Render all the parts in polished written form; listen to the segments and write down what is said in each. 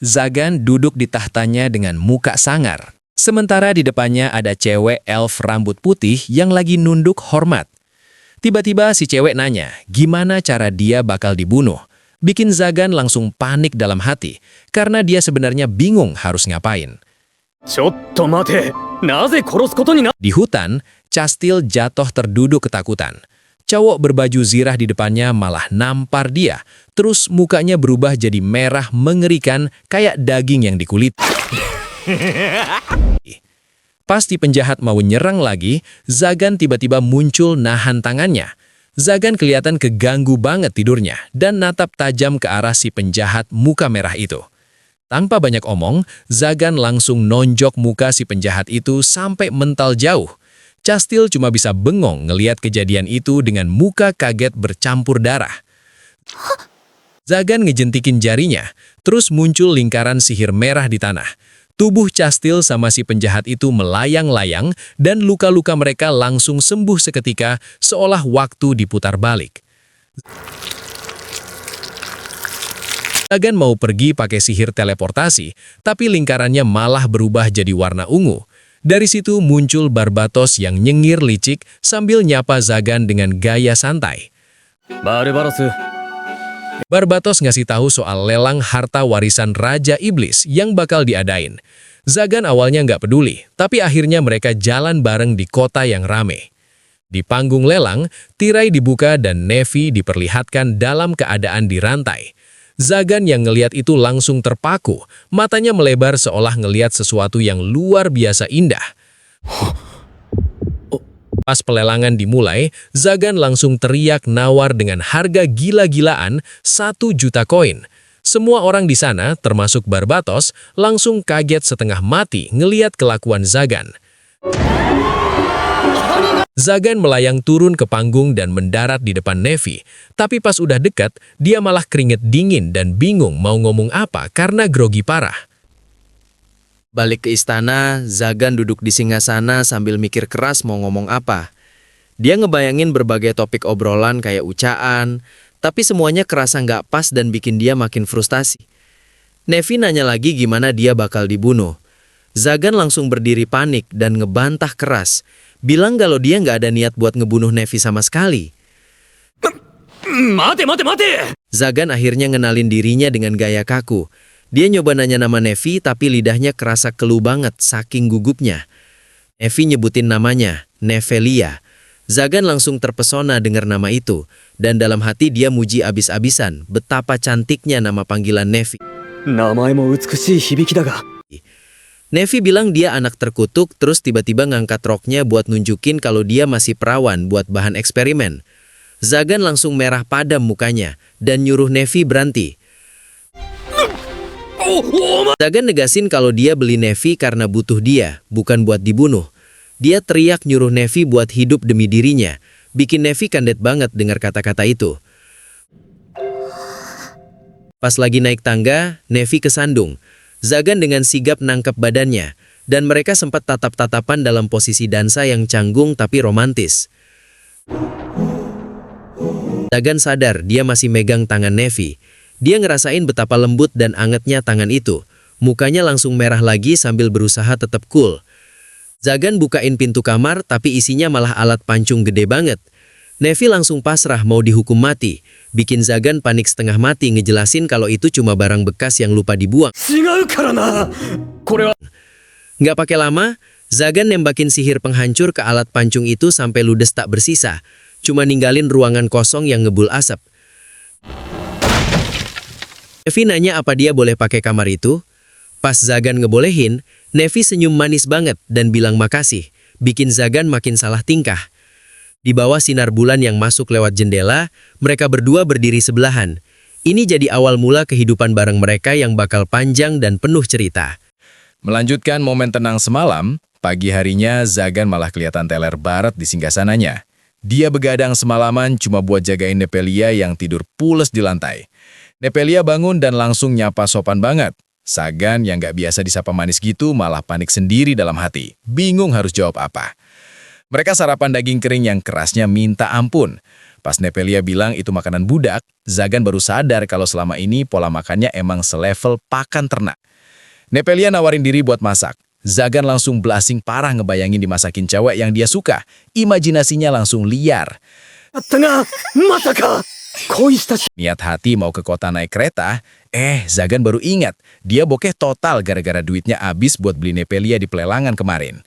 Zagan duduk di tahtanya dengan muka sangar. Sementara di depannya ada cewek elf rambut putih yang lagi nunduk hormat. Tiba-tiba si cewek nanya, gimana cara dia bakal dibunuh. Bikin Zagan langsung panik dalam hati, karena dia sebenarnya bingung harus ngapain. ちょっと待て。なぜ殺すことにな。 Di hutan, Castil jatuh terduduk ketakutan. Cowok berbaju zirah di depannya malah nampar dia, terus mukanya berubah jadi merah mengerikan kayak daging yang dikulit. Pasti penjahat mau nyerang lagi, Zagan tiba-tiba muncul nahan tangannya. Zagan kelihatan keganggu banget tidurnya dan natap tajam ke arah si penjahat muka merah itu. Tanpa banyak omong, Zagan langsung nonjok muka si penjahat itu sampai mental jauh. Castil cuma bisa bengong ngelihat kejadian itu dengan muka kaget bercampur darah. Zagan ngejentikin jarinya, terus muncul lingkaran sihir merah di tanah. Tubuh Castil sama si penjahat itu melayang-layang dan luka-luka mereka langsung sembuh seketika seolah waktu diputar balik. Zagan mau pergi pakai sihir teleportasi, tapi lingkarannya malah berubah jadi warna ungu. Dari situ muncul Barbatos yang nyengir licik sambil nyapa Zagan dengan gaya santai. バルバロス。 Barbatos ngasih tahu soal lelang harta warisan Raja Iblis yang bakal diadain. Zagan awalnya nggak peduli, tapi akhirnya mereka jalan bareng di kota yang rame. Di panggung lelang, tirai dibuka dan Nevi diperlihatkan dalam keadaan dirantai. Zagan yang ngeliat itu langsung terpaku, matanya melebar seolah ngeliat sesuatu yang luar biasa indah. Pas pelelangan dimulai, Zagan langsung teriak nawar dengan harga gila-gilaan 1 juta koin. Semua orang di sana, termasuk Barbatos, langsung kaget setengah mati ngeliat kelakuan Zagan. Zagan melayang turun ke panggung dan mendarat di depan Nevi. Tapi pas udah dekat, dia malah keringet dingin dan bingung mau ngomong apa karena grogi parah. Balik ke istana, Zagan duduk di singgasana sambil mikir keras mau ngomong apa. Dia ngebayangin berbagai topik obrolan kayak ucaan, tapi semuanya kerasa nggak pas dan bikin dia makin frustasi. Nevi nanya lagi gimana dia bakal dibunuh. Zagan langsung berdiri panik dan ngebantah keras, bilang kalau dia nggak ada niat buat ngebunuh Nevi sama sekali. 待て待て待て。 Zagan akhirnya ngenalin dirinya dengan gaya kaku. Dia nyoba nanya nama Nevi tapi lidahnya kerasa keluh banget saking gugupnya. Nevi nyebutin namanya, Nevelia. Zagan langsung terpesona dengar nama itu, dan dalam hati dia muji abis-abisan betapa cantiknya nama panggilan Nevi. 名前も美しい響きだが。 Nevi bilang dia anak terkutuk terus tiba-tiba ngangkat roknya buat nunjukin kalau dia masih perawan buat bahan eksperimen. Zagan langsung merah padam mukanya dan nyuruh Nevi berhenti. Zagan negasin kalau dia beli Nevi karena butuh dia, bukan buat dibunuh. Dia teriak nyuruh Nevi buat hidup demi dirinya, bikin Nevi kandet banget dengar kata-kata itu. Pas lagi naik tangga, Nevi kesandung. Zagan dengan sigap nangkep badannya, dan mereka sempat tatap-tatapan dalam posisi dansa yang canggung tapi romantis. Zagan sadar dia masih megang tangan Nevi. Dia ngerasain betapa lembut dan angetnya tangan itu. Mukanya langsung merah lagi sambil berusaha tetap cool. Zagan bukain pintu kamar tapi isinya malah alat pancung gede banget. Nevi langsung pasrah mau dihukum mati. Bikin Zagan panik setengah mati ngejelasin kalau itu cuma barang bekas yang lupa dibuang. 違うからな。これは。 Nggak pakai lama, Zagan nembakin sihir penghancur ke alat pancung itu sampai ludes tak bersisa. Cuma ninggalin ruangan kosong yang ngebul asap. Nevi nanya apa dia boleh pakai kamar itu. Pas Zagan ngebolehin, Nevi senyum manis banget dan bilang makasih. Bikin Zagan makin salah tingkah. Di bawah sinar bulan yang masuk lewat jendela, mereka berdua berdiri sebelahan. Ini jadi awal mula kehidupan bareng mereka yang bakal panjang dan penuh cerita. Melanjutkan momen tenang semalam, pagi harinya Zagan malah kelihatan teler barat di singgasananya. Dia begadang semalaman cuma buat jagain Nevelia yang tidur pules di lantai. Nevelia bangun dan langsung nyapa sopan banget. Zagan yang gak biasa disapa manis gitu malah panik sendiri dalam hati. Bingung harus jawab apa. Mereka sarapan daging kering yang kerasnya minta ampun. Pas Nepelia bilang itu makanan budak, Zagan baru sadar kalau selama ini pola makannya emang selevel pakan ternak. Nepelia nawarin diri buat masak. Zagan langsung blasting parah ngebayangin dimasakin cewek yang dia suka. Imajinasinya langsung liar. あったが、まさか恋したし Niat hati mau ke kota naik kereta, Zagan baru ingat, dia bokeh total gara-gara duitnya habis buat beli Nepelia di pelelangan kemarin.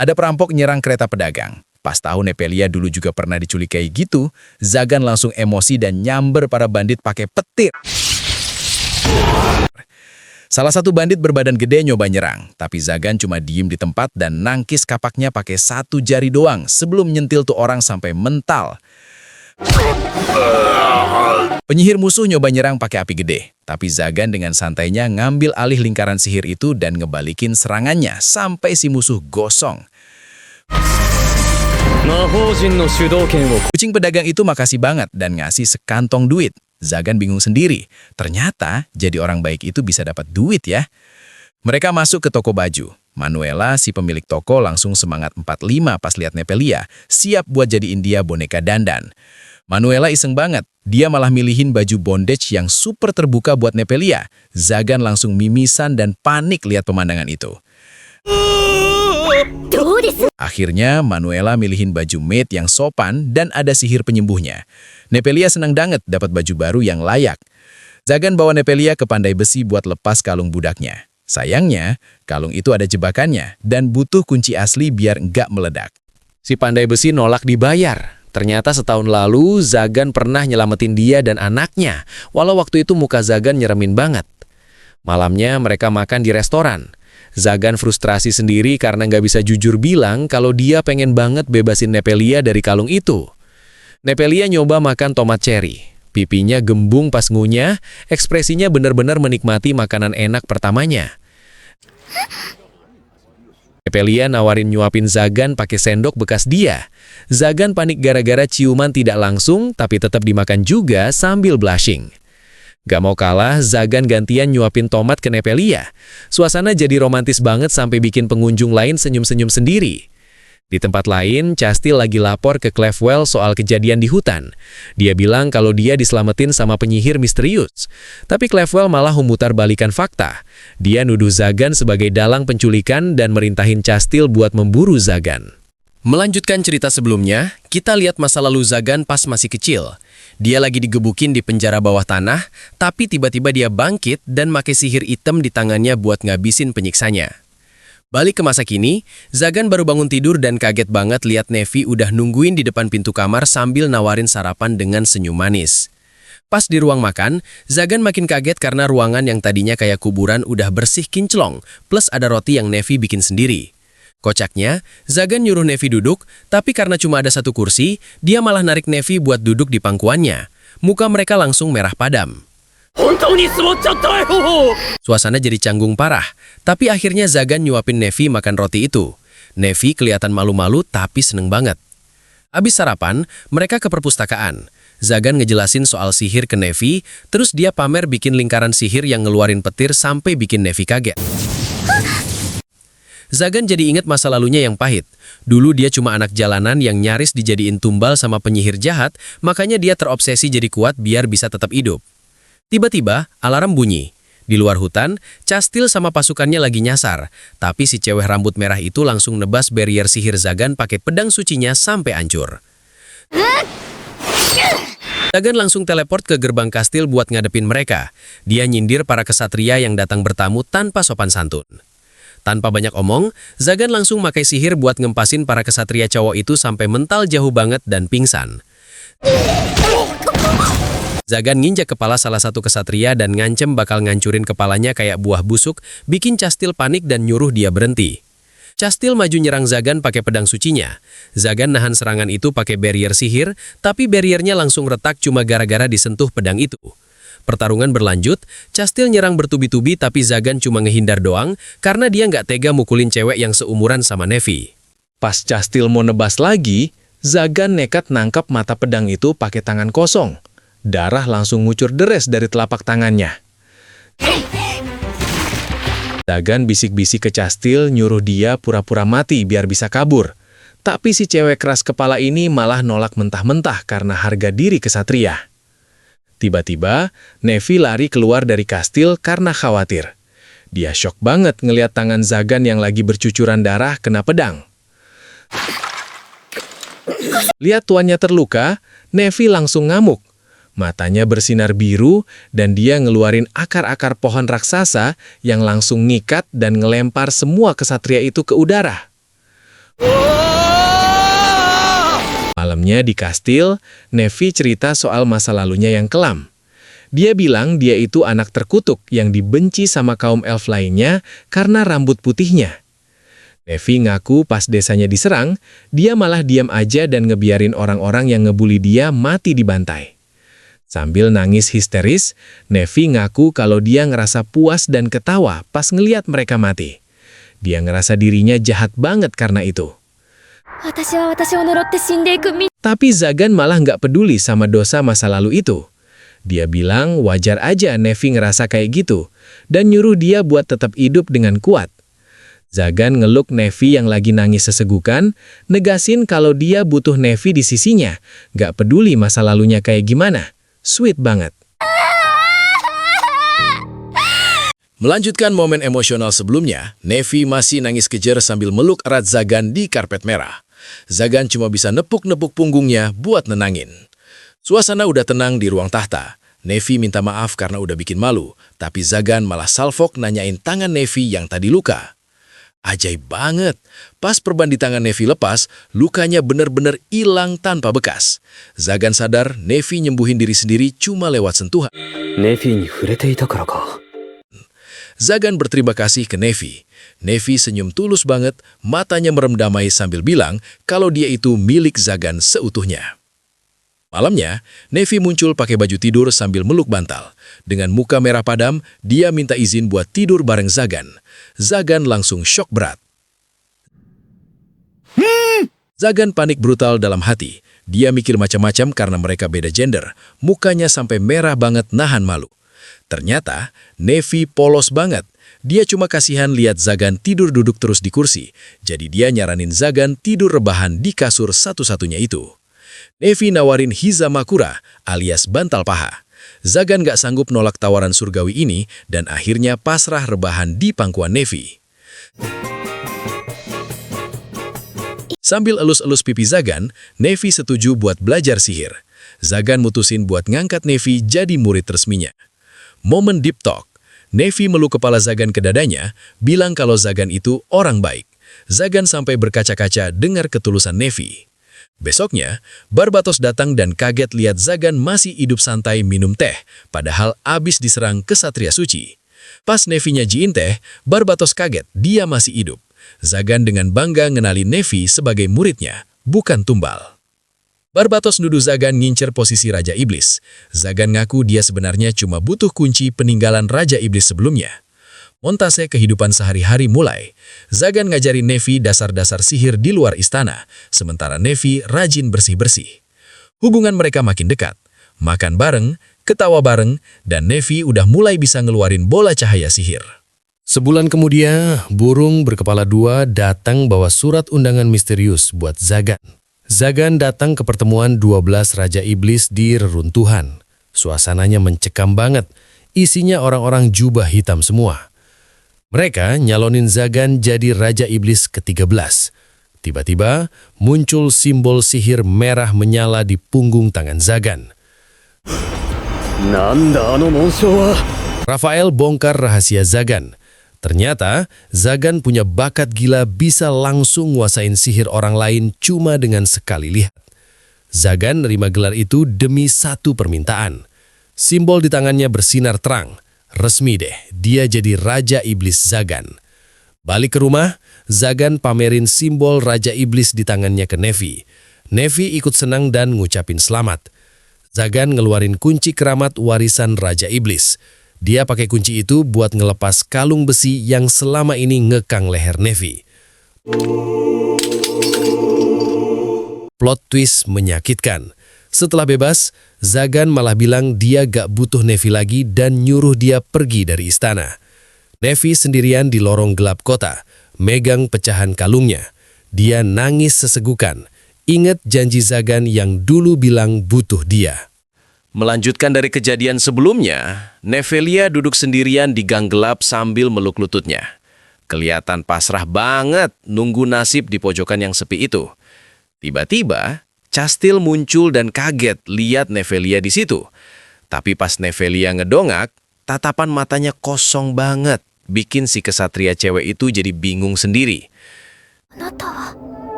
Ada perampok nyerang kereta pedagang. Pas tahu Nepelia dulu juga pernah diculik kayak gitu, Zagan langsung emosi dan nyamber para bandit pakai petir. Salah satu bandit berbadan gede nyoba nyerang, tapi Zagan cuma diem di tempat dan nangkis kapaknya pakai satu jari doang sebelum nyentil tuh orang sampai mental. Penyihir musuh nyoba nyerang pakai api gede, tapi Zagan dengan santainya ngambil alih lingkaran sihir itu dan ngebalikin serangannya sampai si musuh gosong. 魔法陣の主導権を Kucing pedagang itu makasih banget dan ngasih sekantong duit. Zagan bingung sendiri. Ternyata jadi orang baik itu bisa dapat duit ya. Mereka masuk ke toko baju. Manuela, si pemilik toko, langsung semangat 45 pas lihat Nepelia, siap buat jadiin dia boneka dandan. Manuela iseng banget. Dia malah milihin baju bondage yang super terbuka buat Nepelia. Zagan langsung mimisan dan panik lihat pemandangan itu. Akhirnya, Manuela milihin baju maid yang sopan dan ada sihir penyembuhnya. Nepelia senang banget dapat baju baru yang layak. Zagan bawa Nepelia ke pandai besi buat lepas kalung budaknya. Sayangnya, kalung itu ada jebakannya dan butuh kunci asli biar nggak meledak. Si pandai besi nolak dibayar. Ternyata setahun lalu, Zagan pernah nyelamatin dia dan anaknya, walau waktu itu muka Zagan nyeremin banget. Malamnya mereka makan di restoran. Zagan frustrasi sendiri karena nggak bisa jujur bilang kalau dia pengen banget bebasin Nepelia dari kalung itu. Nepelia nyoba makan tomat cherry. Pipinya gembung pas ngunyah, ekspresinya benar-benar menikmati makanan enak pertamanya. Nepelia nawarin nyuapin Zagan pakai sendok bekas dia. Zagan panik gara-gara ciuman tidak langsung, tapi tetap dimakan juga sambil blushing. Gak mau kalah, Zagan gantian nyuapin tomat ke Nepelia. Suasana jadi romantis banget sampai bikin pengunjung lain senyum-senyum sendiri. Di tempat lain, Chastil lagi lapor ke Clefwell soal kejadian di hutan. Dia bilang kalau dia diselamatin sama penyihir misterius. Tapi Clefwell malah memutar balikan fakta. Dia nuduh Zagan sebagai dalang penculikan dan merintahin Chastil buat memburu Zagan. Melanjutkan cerita sebelumnya, kita lihat masa lalu Zagan pas masih kecil. Dia lagi digebukin di penjara bawah tanah, tapi tiba-tiba dia bangkit dan pakai sihir hitam di tangannya buat ngabisin penyiksanya. Balik ke masa kini, Zagan baru bangun tidur dan kaget banget lihat Nevi udah nungguin di depan pintu kamar sambil nawarin sarapan dengan senyum manis. Pas di ruang makan, Zagan makin kaget karena ruangan yang tadinya kayak kuburan udah bersih kinclong, plus ada roti yang Nevi bikin sendiri. Kocaknya, Zagan nyuruh Nevi duduk, tapi karena cuma ada satu kursi, dia malah narik Nevi buat duduk di pangkuannya. Muka mereka langsung merah padam. Suasana jadi canggung parah, tapi akhirnya Zagan nyuapin Nevi makan roti itu. Nevi kelihatan malu-malu tapi seneng banget. Abis sarapan, mereka ke perpustakaan. Zagan ngejelasin soal sihir ke Nevi, terus dia pamer bikin lingkaran sihir yang ngeluarin petir sampai bikin Nevi kaget. Zagan jadi ingat masa lalunya yang pahit. Dulu dia cuma anak jalanan yang nyaris dijadiin tumbal sama penyihir jahat, makanya dia terobsesi jadi kuat biar bisa tetap hidup. Tiba-tiba, alarm bunyi. Di luar hutan, Chastil sama pasukannya lagi nyasar, tapi si cewek rambut merah itu langsung nebas barrier sihir Zagan pakai pedang sucinya sampai hancur. Zagan langsung teleport ke gerbang kastil buat ngadepin mereka. Dia nyindir para kesatria yang datang bertamu tanpa sopan santun. Tanpa banyak omong, Zagan langsung pakai sihir buat ngempasin para kesatria cowok itu sampai mental jauh banget dan pingsan. Zagan nginjak kepala salah satu kesatria dan ngancem bakal ngancurin kepalanya kayak buah busuk, bikin Chastil panik dan nyuruh dia berhenti. Chastil maju nyerang Zagan pakai pedang sucinya. Zagan nahan serangan itu pakai barrier sihir, tapi barriernya langsung retak cuma gara-gara disentuh pedang itu. Pertarungan berlanjut, Chastil nyerang bertubi-tubi tapi Zagan cuma ngehindar doang karena dia nggak tega mukulin cewek yang seumuran sama Nevi. Pas Chastil mau nebas lagi, Zagan nekat nangkap mata pedang itu pakai tangan kosong. Darah langsung ngucur deres dari telapak tangannya. Zagan bisik-bisik ke Chastil nyuruh dia pura-pura mati biar bisa kabur. Tapi si cewek keras kepala ini malah nolak mentah-mentah karena harga diri kesatria. Tiba-tiba, Nevi lari keluar dari kastil karena khawatir. Dia syok banget ngelihat tangan Zagan yang lagi bercucuran darah kena pedang. Lihat tuannya terluka, Nevi langsung ngamuk. Matanya bersinar biru dan dia ngeluarin akar-akar pohon raksasa yang langsung ngikat dan ngelempar semua kesatria itu ke udara. Malamnya di kastil, Nevi cerita soal masa lalunya yang kelam. Dia bilang dia itu anak terkutuk yang dibenci sama kaum elf lainnya karena rambut putihnya. Nevi ngaku pas desanya diserang, dia malah diam aja dan ngebiarin orang-orang yang ngebully dia mati dibantai. Sambil nangis histeris, Nevi ngaku kalau dia ngerasa puas dan ketawa pas ngeliat mereka mati. Dia ngerasa dirinya jahat banget karena itu. Tapi Zagan malah nggak peduli sama dosa masa lalu itu. Dia bilang wajar aja Nevi ngerasa kayak gitu, dan nyuruh dia buat tetap hidup dengan kuat. Zagan ngeluk Nevi yang lagi nangis sesegukan, negasin kalau dia butuh Nevi di sisinya, nggak peduli masa lalunya kayak gimana. Sweet banget. Melanjutkan momen emosional sebelumnya, Nevi masih nangis kejer sambil meluk erat Zagan di karpet merah. Zagan cuma bisa nepuk-nepuk punggungnya buat nenangin. Suasana udah tenang di ruang tahta. Nevi minta maaf karena udah bikin malu, tapi Zagan malah salfok nanyain tangan Nevi yang tadi luka. Ajaib banget, pas perban di tangan Nevi lepas, lukanya bener-bener hilang tanpa bekas. Zagan sadar Nevi nyembuhin diri sendiri cuma lewat sentuhan. Zagan berterima kasih ke Nevi. Nevi senyum tulus banget, matanya merem damai sambil bilang kalau dia itu milik Zagan seutuhnya. Malamnya, Nevi muncul pakai baju tidur sambil meluk bantal. Dengan muka merah padam, dia minta izin buat tidur bareng Zagan. Zagan langsung syok berat. Zagan panik brutal dalam hati. Dia mikir macam-macam karena mereka beda gender. Mukanya sampai merah banget nahan malu. Ternyata, Nevi polos banget. Dia cuma kasihan lihat Zagan tidur duduk terus di kursi. Jadi dia nyaranin Zagan tidur rebahan di kasur satu-satunya itu. Nevi nawarin Hizamakura alias bantal paha. Zagan gak sanggup nolak tawaran surgawi ini dan akhirnya pasrah rebahan di pangkuan Nevi. Sambil elus-elus pipi Zagan, Nevi setuju buat belajar sihir. Zagan mutusin buat ngangkat Nevi jadi murid resminya. Momen deep talk. Nevi meluk kepala Zagan ke dadanya, bilang kalau Zagan itu orang baik. Zagan sampai berkaca-kaca dengar ketulusan Nevi. Besoknya, Barbatos datang dan kaget lihat Zagan masih hidup santai minum teh, padahal abis diserang kesatria suci. Pas Nevi nyajiin teh, Barbatos kaget dia masih hidup. Zagan dengan bangga ngenali Nevi sebagai muridnya, bukan tumbal. Barbatos nuduh Zagan ngincer posisi Raja Iblis. Zagan ngaku dia sebenarnya cuma butuh kunci peninggalan Raja Iblis sebelumnya. Montase kehidupan sehari-hari mulai. Zagan ngajarin Nevi dasar-dasar sihir di luar istana, sementara Nevi rajin bersih-bersih. Hubungan mereka makin dekat. Makan bareng, ketawa bareng, dan Nevi udah mulai bisa ngeluarin bola cahaya sihir. Sebulan kemudian, burung berkepala dua datang bawa surat undangan misterius buat Zagan. Zagan datang ke pertemuan 12 Raja Iblis di reruntuhan. Suasananya mencekam banget, isinya orang-orang jubah hitam semua. Mereka nyalonin Zagan jadi Raja Iblis ke-13. Tiba-tiba muncul simbol sihir merah menyala di punggung tangan Zagan. Rafael bongkar rahasia Zagan. Ternyata, Zagan punya bakat gila bisa langsung nguasain sihir orang lain cuma dengan sekali lihat. Zagan nerima gelar itu demi satu permintaan. Simbol di tangannya bersinar terang. Resmi deh, dia jadi Raja Iblis Zagan. Balik ke rumah, Zagan pamerin simbol Raja Iblis di tangannya ke Nevi. Nevi ikut senang dan ngucapin selamat. Zagan ngeluarin kunci keramat warisan Raja Iblis. Dia pakai kunci itu buat ngelepas kalung besi yang selama ini ngekang leher Nevi. Plot twist menyakitkan. Setelah bebas, Zagan malah bilang dia gak butuh Nevi lagi dan nyuruh dia pergi dari istana. Nevi sendirian di lorong gelap kota, megang pecahan kalungnya. Dia nangis sesegukan. Ingat janji Zagan yang dulu bilang butuh dia. Melanjutkan dari kejadian sebelumnya, Nevelia duduk sendirian di gang gelap sambil meluk lututnya. Kelihatan pasrah banget nunggu nasib di pojokan yang sepi itu. Tiba-tiba, Castil muncul dan kaget lihat Nevelia di situ. Tapi pas Nevelia ngedongak, tatapan matanya kosong banget, bikin si kesatria cewek itu jadi bingung sendiri.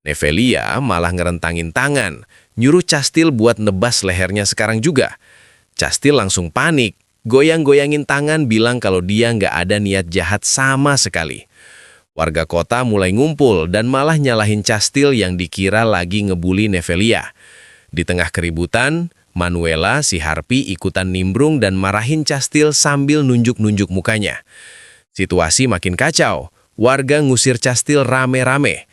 Nevelia malah ngerentangin tangan, nyuruh Castil buat nebas lehernya sekarang juga. Castil langsung panik, goyang-goyangin tangan bilang kalau dia nggak ada niat jahat sama sekali. Warga kota mulai ngumpul dan malah nyalahin Castil yang dikira lagi ngebully Nevelia. Di tengah keributan, Manuela si Harpy ikutan nimbrung dan marahin Castil sambil nunjuk-nunjuk mukanya. Situasi makin kacau, warga ngusir Castil rame-rame.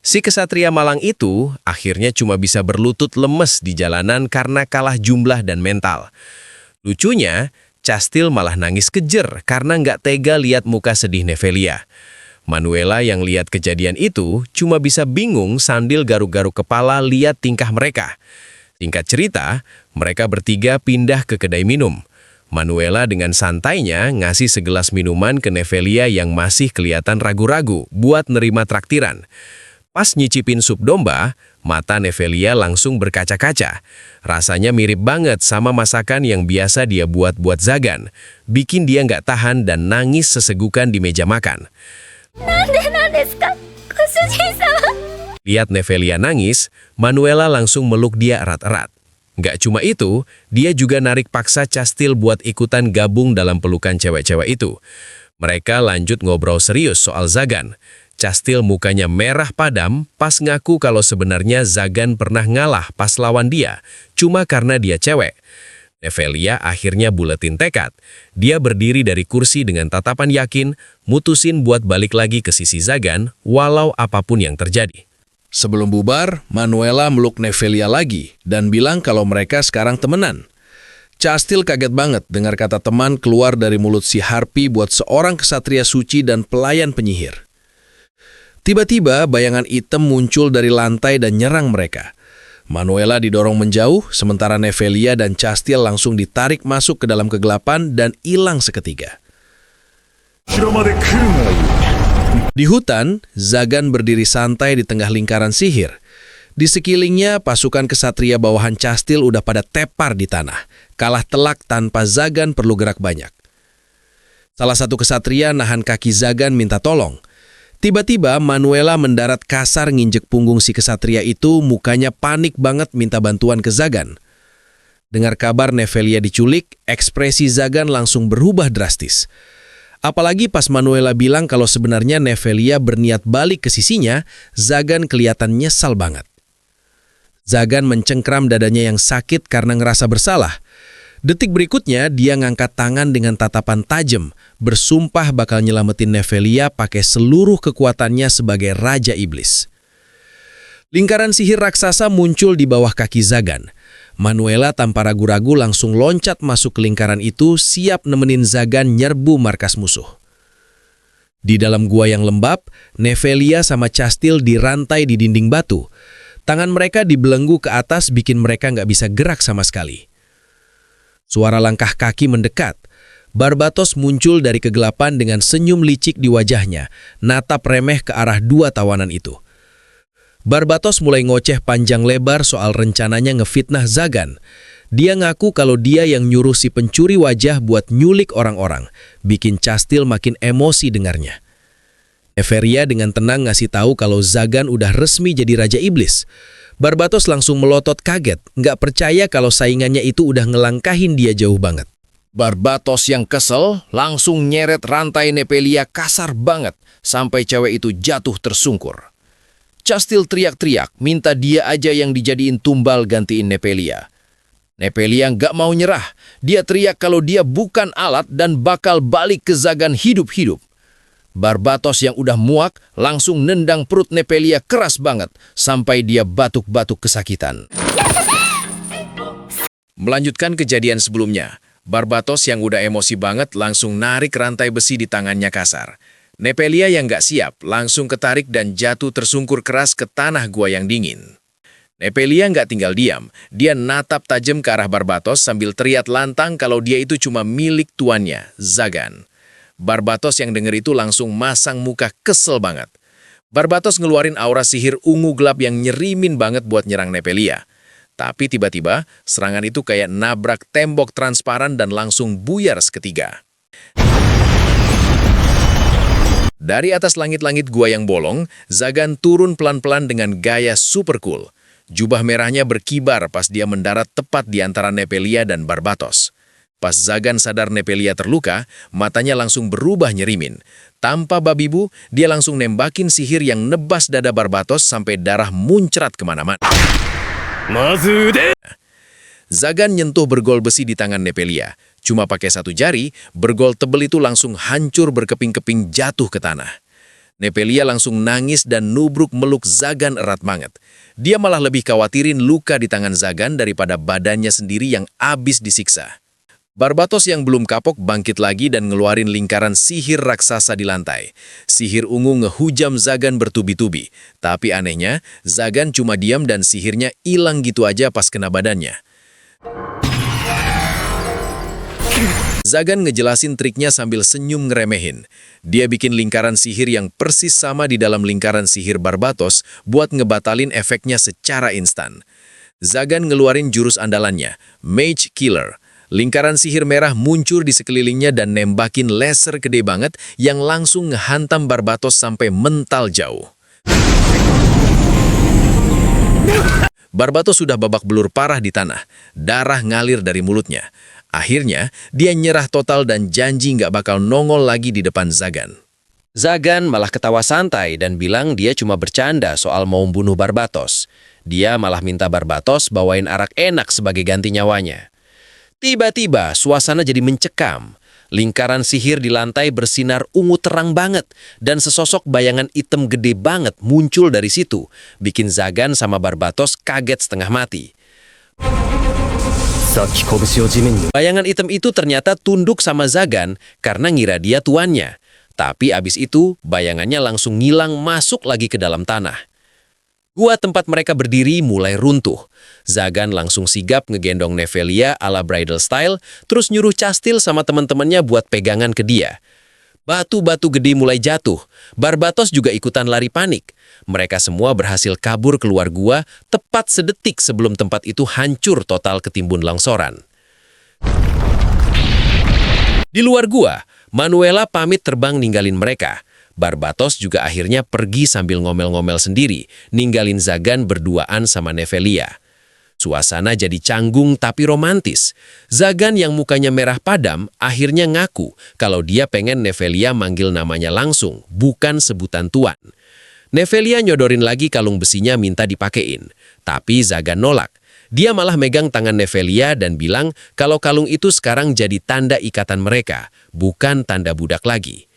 Si kesatria malang itu akhirnya cuma bisa berlutut lemes di jalanan karena kalah jumlah dan mental. Lucunya, Castil malah nangis kejer karena nggak tega lihat muka sedih Nevelia. Manuela yang lihat kejadian itu cuma bisa bingung sambil garuk-garuk kepala lihat tingkah mereka. Singkat cerita, mereka bertiga pindah ke kedai minum. Manuela dengan santainya ngasih segelas minuman ke Nevelia yang masih kelihatan ragu-ragu buat nerima traktiran. Pas nyicipin sup domba, mata Nevelia langsung berkaca-kaca. Rasanya mirip banget sama masakan yang biasa dia buat-buat Zagan. Bikin dia nggak tahan dan nangis sesegukan di meja makan. Lihat Nevelia nangis, Manuela langsung meluk dia erat-erat. Nggak cuma itu, dia juga narik paksa Castil buat ikutan gabung dalam pelukan cewek-cewek itu. Mereka lanjut ngobrol serius soal Zagan. Castil mukanya merah padam pas ngaku kalau sebenarnya Zagan pernah ngalah pas lawan dia, cuma karena dia cewek. Nevelia akhirnya buletin tekad. Dia berdiri dari kursi dengan tatapan yakin, mutusin buat balik lagi ke sisi Zagan, walau apapun yang terjadi. Sebelum bubar, Manuela meluk Nevelia lagi dan bilang kalau mereka sekarang temenan. Castil kaget banget dengar kata teman keluar dari mulut si Harpy buat seorang kesatria suci dan pelayan penyihir. Tiba-tiba bayangan hitam muncul dari lantai dan nyerang mereka. Manuela didorong menjauh, sementara Nevelia dan Castil langsung ditarik masuk ke dalam kegelapan dan hilang seketika. Di hutan, Zagan berdiri santai di tengah lingkaran sihir. Di sekelilingnya, pasukan kesatria bawahan Castil udah pada tepar di tanah, kalah telak tanpa Zagan perlu gerak banyak. Salah satu kesatria nahan kaki Zagan minta tolong. Tiba-tiba Manuela mendarat kasar nginjek punggung si kesatria itu, mukanya panik banget minta bantuan ke Zagan. Dengar kabar Nevelia diculik, ekspresi Zagan langsung berubah drastis. Apalagi pas Manuela bilang kalau sebenarnya Nevelia berniat balik ke sisinya, Zagan kelihatan nyesal banget. Zagan mencengkram dadanya yang sakit karena ngerasa bersalah. Detik berikutnya, dia ngangkat tangan dengan tatapan tajam, bersumpah bakal nyelamatin Nevelia pakai seluruh kekuatannya sebagai Raja Iblis. Lingkaran sihir raksasa muncul di bawah kaki Zagan. Manuela tanpa ragu-ragu langsung loncat masuk ke lingkaran itu, siap nemenin Zagan nyerbu markas musuh. Di dalam gua yang lembab, Nevelia sama Castil dirantai di dinding batu. Tangan mereka dibelenggu ke atas bikin mereka nggak bisa gerak sama sekali. Suara langkah kaki mendekat. Barbatos muncul dari kegelapan dengan senyum licik di wajahnya, natap remeh ke arah dua tawanan itu. Barbatos mulai ngoceh panjang lebar soal rencananya ngefitnah Zagan. Dia ngaku kalau dia yang nyuruh si pencuri wajah buat nyulik orang-orang, bikin Castil makin emosi dengarnya. Nevelia dengan tenang ngasih tahu kalau Zagan udah resmi jadi Raja Iblis. Barbatos langsung melotot kaget, nggak percaya kalau saingannya itu udah ngelangkahin dia jauh banget. Barbatos yang kesel langsung nyeret rantai Nevelia kasar banget sampai cewek itu jatuh tersungkur. Castil teriak-teriak minta dia aja yang dijadiin tumbal gantiin Nevelia. Nevelia nggak mau nyerah. Dia teriak kalau dia bukan alat dan bakal balik ke Zagan hidup-hidup. Barbatos yang udah muak langsung nendang perut Nevelia keras banget sampai dia batuk-batuk kesakitan. Melanjutkan kejadian sebelumnya, Barbatos yang udah emosi banget langsung narik rantai besi di tangannya kasar. Nepelia yang nggak siap langsung ketarik dan jatuh tersungkur keras ke tanah gua yang dingin. Nepelia nggak tinggal diam, dia natap tajam ke arah Barbatos sambil teriak lantang kalau dia itu cuma milik tuannya, Zagan. Barbatos yang denger itu langsung masang muka kesel banget. Barbatos ngeluarin aura sihir ungu gelap yang nyerimin banget buat nyerang Nepelia. Tapi tiba-tiba, serangan itu kayak nabrak tembok transparan dan langsung buyar seketika. Dari atas langit-langit gua yang bolong, Zagan turun pelan-pelan dengan gaya super cool. Jubah merahnya berkibar pas dia mendarat tepat di antara Nepelia dan Barbatos. Pas Zagan sadar Nepelia terluka, matanya langsung berubah nyerimin. Tanpa babi bu, dia langsung nembakin sihir yang nebas dada Barbatos sampai darah muncrat kemana-mana. まず腕 Zagan nyentuh bergol besi di tangan Nepelia. Cuma pakai satu jari, bergol tebel itu langsung hancur berkeping-keping jatuh ke tanah. Nepelia langsung nangis dan nubruk meluk Zagan erat banget. Dia malah lebih khawatirin luka di tangan Zagan daripada badannya sendiri yang abis disiksa. Barbatos yang belum kapok bangkit lagi dan ngeluarin lingkaran sihir raksasa di lantai. Sihir ungu ngehujam Zagan bertubi-tubi. Tapi anehnya, Zagan cuma diam dan sihirnya hilang gitu aja pas kena badannya. Zagan ngejelasin triknya sambil senyum ngeremehin. Dia bikin lingkaran sihir yang persis sama di dalam lingkaran sihir Barbatos buat ngebatalin efeknya secara instan. Zagan ngeluarin jurus andalannya, Mage Killer. Lingkaran sihir merah muncul di sekelilingnya dan nembakin laser gede banget yang langsung ngehantam Barbatos sampai mental jauh. Barbatos sudah babak belur parah di tanah, darah ngalir dari mulutnya. Akhirnya, dia nyerah total dan janji nggak bakal nongol lagi di depan Zagan. Zagan malah ketawa santai dan bilang dia cuma bercanda soal mau membunuh Barbatos. Dia malah minta Barbatos bawain arak enak sebagai ganti nyawanya. Tiba-tiba suasana jadi mencekam. Lingkaran sihir di lantai bersinar ungu terang banget dan sesosok bayangan hitam gede banget muncul dari situ, bikin Zagan sama Barbatos kaget setengah mati. さっき拳を地面に Bayangan hitam itu ternyata tunduk sama Zagan karena ngira dia tuannya. Tapi abis itu, bayangannya langsung ngilang masuk lagi ke dalam tanah. Gua tempat mereka berdiri mulai runtuh. Zagan langsung sigap ngegendong Nepelia ala bridal style, terus nyuruh Castil sama teman-temannya buat pegangan ke dia. Batu-batu gede mulai jatuh. Barbatos juga ikutan lari panik. Mereka semua berhasil kabur keluar gua tepat sedetik sebelum tempat itu hancur total ketimbun longsoran. Di luar gua, Manuela pamit terbang ninggalin mereka. Barbatos juga akhirnya pergi sambil ngomel-ngomel sendiri, ninggalin Zagan berduaan sama Nepelia. Suasana jadi canggung tapi romantis. Zagan yang mukanya merah padam akhirnya ngaku kalau dia pengen Nepelia manggil namanya langsung, bukan sebutan tuan. Nepelia nyodorin lagi kalung besinya minta dipakein, tapi Zagan nolak. Dia malah megang tangan Nepelia dan bilang kalau kalung itu sekarang jadi tanda ikatan mereka, bukan tanda budak lagi.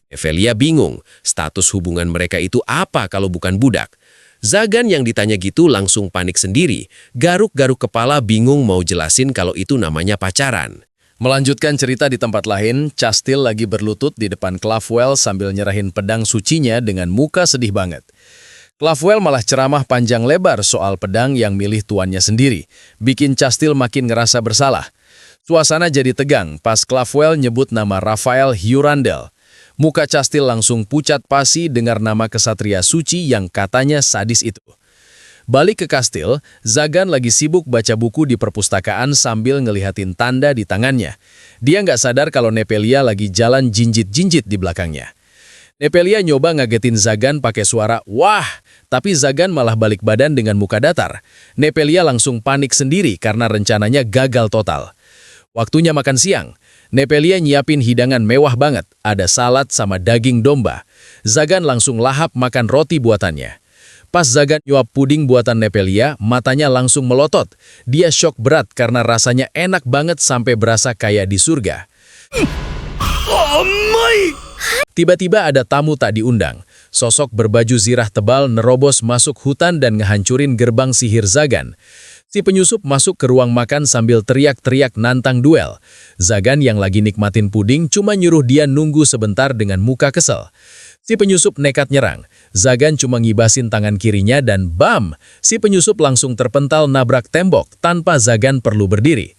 Nepelia bingung, status hubungan mereka itu apa kalau bukan budak? Zagan yang ditanya gitu langsung panik sendiri, garuk-garuk kepala bingung mau jelasin kalau itu namanya pacaran. Melanjutkan cerita di tempat lain, Castil lagi berlutut di depan Clawell sambil nyerahin pedang sucinya dengan muka sedih banget. Clawell malah ceramah panjang lebar soal pedang yang milih tuannya sendiri, bikin Castil makin ngerasa bersalah. Suasana jadi tegang pas Clawell nyebut nama Raphael Hurandel. Muka Castil langsung pucat pasi dengar nama kesatria suci yang katanya sadis itu. Balik ke kastil, Zagan lagi sibuk baca buku di perpustakaan sambil ngelihatin tanda di tangannya. Dia nggak sadar kalau Nepelia lagi jalan jinjit-jinjit di belakangnya. Nepelia nyoba ngagetin Zagan pakai suara, "Wah!" Tapi Zagan malah balik badan dengan muka datar. Nepelia langsung panik sendiri karena rencananya gagal total. Waktunya makan siang. Nepelia nyiapin hidangan mewah banget, ada salad sama daging domba. Zagan langsung lahap makan roti buatannya. Pas Zagan nyuap puding buatan Nepelia, matanya langsung melotot. Dia syok berat karena rasanya enak banget sampai berasa kayak di surga. Tiba-tiba ada tamu tak diundang. Sosok berbaju zirah tebal nerobos masuk hutan dan ngehancurin gerbang sihir Zagan. Si penyusup masuk ke ruang makan sambil teriak-teriak nantang duel. Zagan yang lagi nikmatin puding cuma nyuruh dia nunggu sebentar dengan muka kesel. Si penyusup nekat nyerang. Zagan cuma ngibasin tangan kirinya dan bam! Si penyusup langsung terpental nabrak tembok tanpa Zagan perlu berdiri.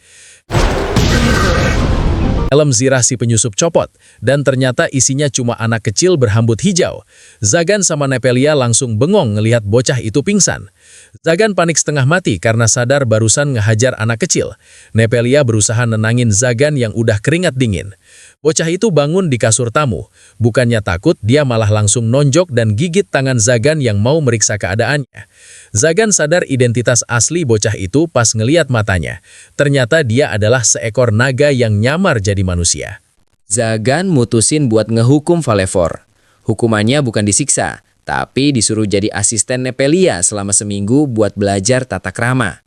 Helm zirah si penyusup copot, dan ternyata isinya cuma anak kecil berhambut hijau. Zagan sama Nepelia langsung bengong ngelihat bocah itu pingsan. Zagan panik setengah mati karena sadar barusan ngehajar anak kecil. Nepelia berusaha nenangin Zagan yang udah keringat dingin. Bocah itu bangun di kasur tamu. Bukannya takut, dia malah langsung nonjok dan gigit tangan Zagan yang mau meriksa keadaannya. Zagan sadar identitas asli bocah itu pas ngeliat matanya. Ternyata dia adalah seekor naga yang nyamar jadi manusia. Zagan mutusin buat ngehukum Valevor. Hukumannya bukan disiksa, tapi disuruh jadi asisten Nepelia selama seminggu buat belajar tata krama.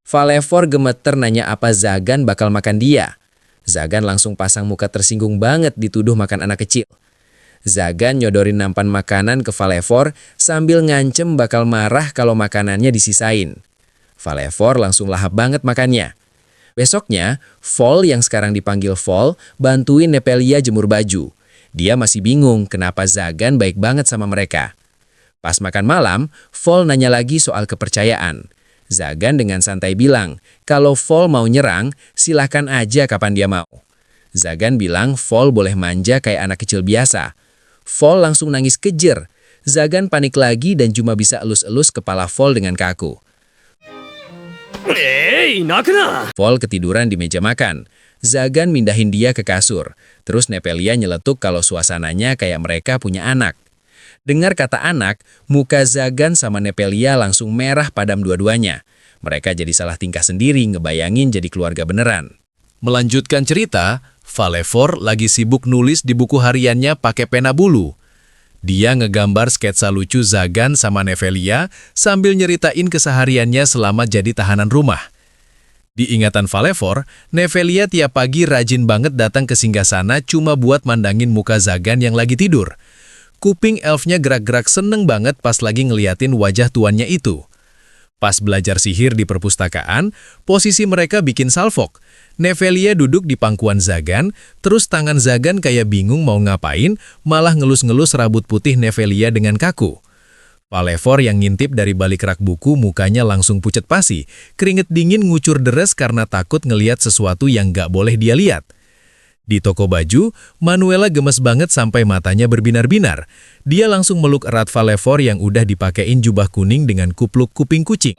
Valevor gemeter nanya apa Zagan bakal makan dia. Zagan langsung pasang muka tersinggung banget dituduh makan anak kecil. Zagan nyodorin nampan makanan ke Valevor sambil ngancem bakal marah kalau makanannya disisain. Valevor langsung lahap banget makannya. Besoknya, Vol yang sekarang dipanggil Vol bantuin Nepelia jemur baju. Dia masih bingung kenapa Zagan baik banget sama mereka. Pas makan malam, Vol nanya lagi soal kepercayaan. Zagan dengan santai bilang, kalau Vol mau nyerang, silahkan aja kapan dia mau. Zagan bilang Vol boleh manja kayak anak kecil biasa. Vol langsung nangis kejer. Zagan panik lagi dan cuma bisa elus-elus kepala Vol dengan kaku. Vol ketiduran di meja makan. Zagan mindahin dia ke kasur. Terus Nepelia nyeletuk kalau suasananya kayak mereka punya anak. Dengar kata anak, muka Zagan sama Nepelia langsung merah padam dua-duanya. Mereka jadi salah tingkah sendiri ngebayangin jadi keluarga beneran. Melanjutkan cerita, Valevor lagi sibuk nulis di buku hariannya pakai pena bulu. Dia ngegambar sketsa lucu Zagan sama Nepelia sambil nyeritain kesehariannya selama jadi tahanan rumah. Di ingatan Valevor, Nepelia tiap pagi rajin banget datang ke singgasana cuma buat mandangin muka Zagan yang lagi tidur. Kuping elfnya gerak-gerak seneng banget pas lagi ngeliatin wajah tuannya itu. Pas belajar sihir di perpustakaan, posisi mereka bikin salfok. Nepelia duduk di pangkuan Zagan, terus tangan Zagan kayak bingung mau ngapain, malah ngelus-ngelus rambut putih Nepelia dengan kaku. Valevor yang ngintip dari balik rak buku mukanya langsung pucet pasi, keringet dingin ngucur deres karena takut ngeliat sesuatu yang gak boleh dia lihat. Di toko baju, Manuela gemes banget sampai matanya berbinar-binar. Dia langsung meluk erat Valevor yang udah dipakein jubah kuning dengan kupluk kuping kucing.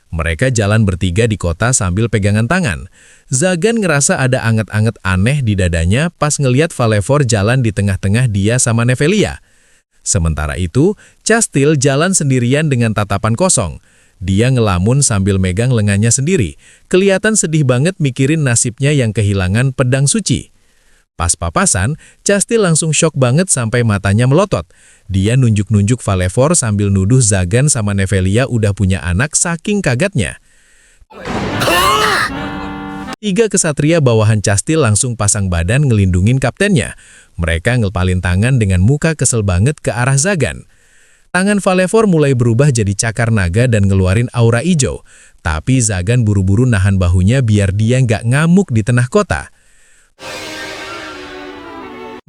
Mereka jalan bertiga di kota sambil pegangan tangan. Zagan ngerasa ada anget-anget aneh di dadanya pas ngeliat Valevor jalan di tengah-tengah dia sama Nepelia. Sementara itu, Chastil jalan sendirian dengan tatapan kosong. Dia ngelamun sambil megang lengannya sendiri. Kelihatan sedih banget mikirin nasibnya yang kehilangan pedang suci. Pas papasan, Chastil langsung shock banget sampai matanya melotot. Dia nunjuk-nunjuk Valevor sambil nuduh Zagan sama Nepelia udah punya anak saking kagetnya. 3 kesatria bawahan Chastil langsung pasang badan ngelindungin kaptennya. Mereka ngepalin tangan dengan muka kesel banget ke arah Zagan. Tangan Valevor mulai berubah jadi cakar naga dan ngeluarin aura ijo. Tapi Zagan buru-buru nahan bahunya biar dia nggak ngamuk di tengah kota.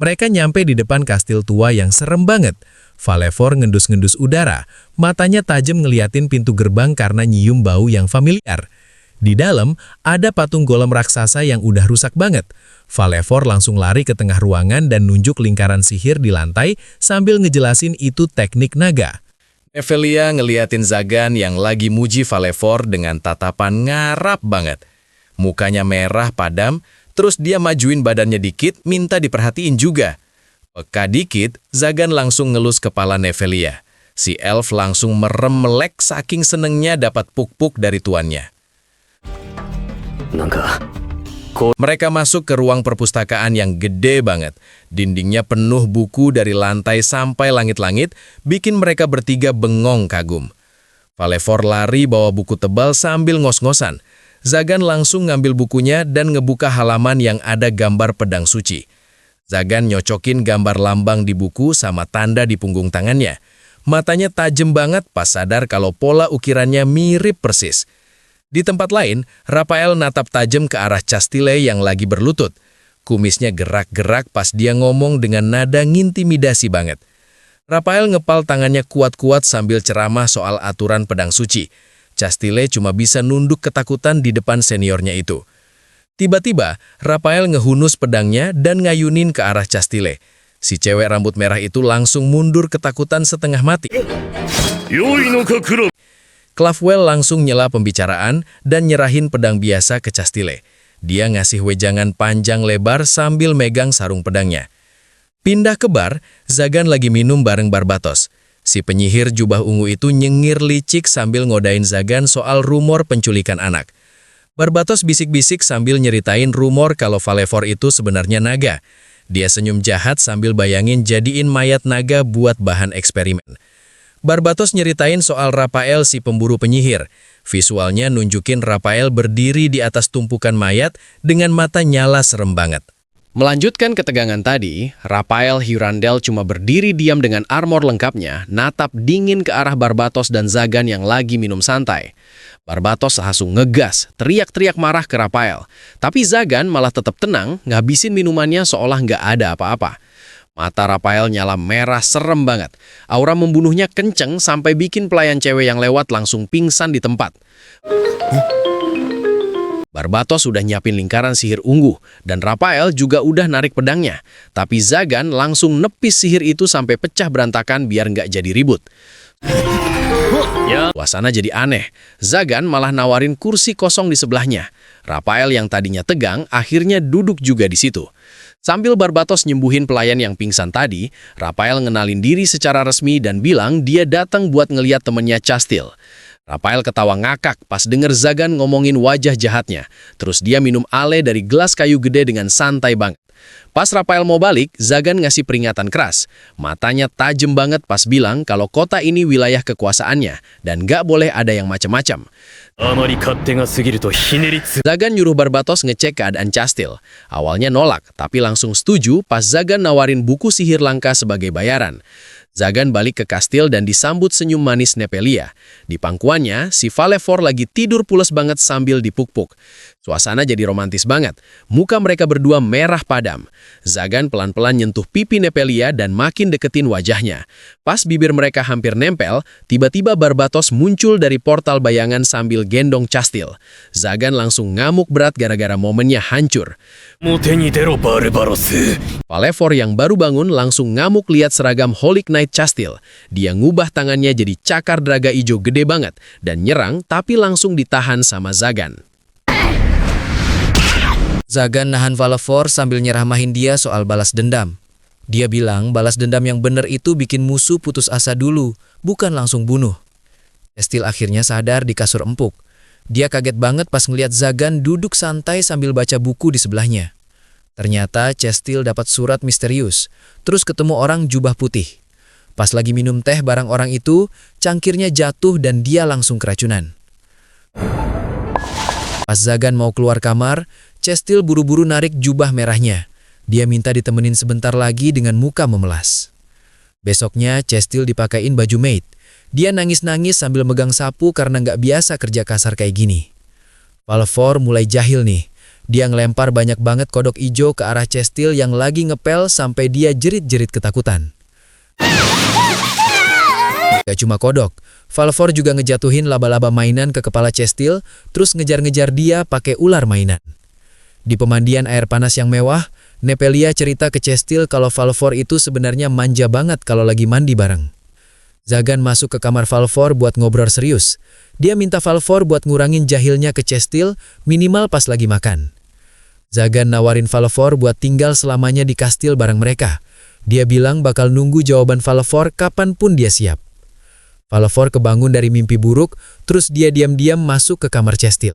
Mereka nyampe di depan kastil tua yang serem banget. Valevor ngendus-ngendus udara. Matanya tajam ngeliatin pintu gerbang karena nyium bau yang familiar. Di dalam, ada patung golem raksasa yang udah rusak banget. Valevor langsung lari ke tengah ruangan dan nunjuk lingkaran sihir di lantai sambil ngejelasin itu teknik naga. Nepelia ngeliatin Zagan yang lagi muji Valevor dengan tatapan ngarap banget. Mukanya merah padam, terus dia majuin badannya dikit minta diperhatiin juga. Peka dikit, Zagan langsung ngelus kepala Nepelia. Si elf langsung merem melek saking senengnya dapat puk-puk dari tuannya. Mereka masuk ke ruang perpustakaan yang gede banget. Dindingnya penuh buku dari lantai sampai langit-langit, bikin mereka bertiga bengong kagum. Valevor lari bawa buku tebal sambil ngos-ngosan. Zagan langsung ngambil bukunya dan ngebuka halaman yang ada gambar pedang suci. Zagan nyocokin gambar lambang di buku sama tanda di punggung tangannya. Matanya tajam banget pas sadar kalau pola ukirannya mirip persis. Di tempat lain, Rafael natap tajam ke arah Castile yang lagi berlutut. Kumisnya gerak-gerak pas dia ngomong dengan nada ngintimidasi banget. Rafael ngepal tangannya kuat-kuat sambil ceramah soal aturan pedang suci. Castile cuma bisa nunduk ketakutan di depan seniornya itu. Tiba-tiba, Rafael ngehunus pedangnya dan ngayunin ke arah Castile. Si cewek rambut merah itu langsung mundur ketakutan setengah mati. Clawell langsung nyela pembicaraan dan nyerahin pedang biasa ke Castile. Dia ngasih wejangan panjang lebar sambil megang sarung pedangnya. Pindah ke bar, Zagan lagi minum bareng Barbatos. Si penyihir jubah ungu itu nyengir licik sambil ngodain Zagan soal rumor penculikan anak. Barbatos bisik-bisik sambil nyeritain rumor kalau Falefor itu sebenarnya naga. Dia senyum jahat sambil bayangin jadiin mayat naga buat bahan eksperimen. Barbatos nyeritain soal Rafael si pemburu penyihir. Visualnya nunjukin Rafael berdiri di atas tumpukan mayat dengan mata nyala serem banget. Melanjutkan ketegangan tadi, Rafael Hirandel cuma berdiri diam dengan armor lengkapnya, natap dingin ke arah Barbatos dan Zagan yang lagi minum santai. Barbatos langsung ngegas, teriak-teriak marah ke Rafael. Tapi Zagan malah tetap tenang, ngabisin minumannya seolah nggak ada apa-apa. Mata Rafael nyala merah serem banget. Aura membunuhnya kenceng sampai bikin pelayan cewek yang lewat langsung pingsan di tempat. Barbatos udah nyiapin lingkaran sihir ungu, dan Rafael juga udah narik pedangnya. Tapi Zagan langsung nepis sihir itu sampai pecah berantakan biar nggak jadi ribut. Suasana jadi aneh. Zagan malah nawarin kursi kosong di sebelahnya. Rafael yang tadinya tegang akhirnya duduk juga di situ. Sambil Barbatos nyembuhin pelayan yang pingsan tadi, Rafael ngenalin diri secara resmi dan bilang dia datang buat ngeliat temennya Castile. Rafael ketawa ngakak pas denger Zagan ngomongin wajah jahatnya. Terus dia minum ale dari gelas kayu gede dengan santai banget. Pas Rafael mau balik, Zagan ngasih peringatan keras. Matanya tajam banget pas bilang kalau kota ini wilayah kekuasaannya dan gak boleh ada yang macam-macam. Zagan nyuruh Barbatos ngecek keadaan Castile. Awalnya nolak, tapi langsung setuju pas Zagan nawarin buku sihir langka sebagai bayaran. Zagan balik ke kastil dan disambut senyum manis Nepelia. Di pangkuannya, si Falefor lagi tidur pules banget sambil dipuk-puk. Suasana jadi romantis banget. Muka mereka berdua merah padam. Zagan pelan-pelan nyentuh pipi Nepelia dan makin deketin wajahnya. Pas bibir mereka hampir nempel, tiba-tiba Barbatos muncul dari portal bayangan sambil gendong Castile. Zagan langsung ngamuk berat gara-gara momennya hancur. Falefor yang baru bangun langsung ngamuk lihat seragam Holy Knight Castile. Dia ngubah tangannya jadi cakar draga ijo gede banget dan nyerang tapi langsung ditahan sama Zagan. Zagan nahan Falefor sambil nyeramahin dia soal balas dendam. Dia bilang balas dendam yang bener itu bikin musuh putus asa dulu, bukan langsung bunuh. Castile akhirnya sadar di kasur empuk. Dia kaget banget pas ngeliat Zagan duduk santai sambil baca buku di sebelahnya. Ternyata Castile dapat surat misterius, terus ketemu orang jubah putih. Pas lagi minum teh barang orang itu, cangkirnya jatuh dan dia langsung keracunan. Pas Zagan mau keluar kamar, Castile buru-buru narik jubah merahnya. Dia minta ditemenin sebentar lagi dengan muka memelas. Besoknya Castile dipakain baju maid. Dia nangis-nangis sambil megang sapu karena nggak biasa kerja kasar kayak gini. Falefor mulai jahil nih. Dia ngelempar banyak banget kodok ijo ke arah Castile yang lagi ngepel sampai dia jerit-jerit ketakutan. Gak cuma kodok, Falefor juga ngejatuhin laba-laba mainan ke kepala Castile, terus ngejar-ngejar dia pakai ular mainan. Di pemandian air panas yang mewah, Nepelia cerita ke Castile kalau Falefor itu sebenarnya manja banget kalau lagi mandi bareng. Zagan masuk ke kamar Falefor buat ngobrol serius. Dia minta Falefor buat ngurangin jahilnya ke Castile minimal pas lagi makan. Zagan nawarin Falefor buat tinggal selamanya di kastil bareng mereka. Dia bilang bakal nunggu jawaban Falefor kapanpun dia siap. Falefor kebangun dari mimpi buruk, terus dia diam-diam masuk ke kamar Castile.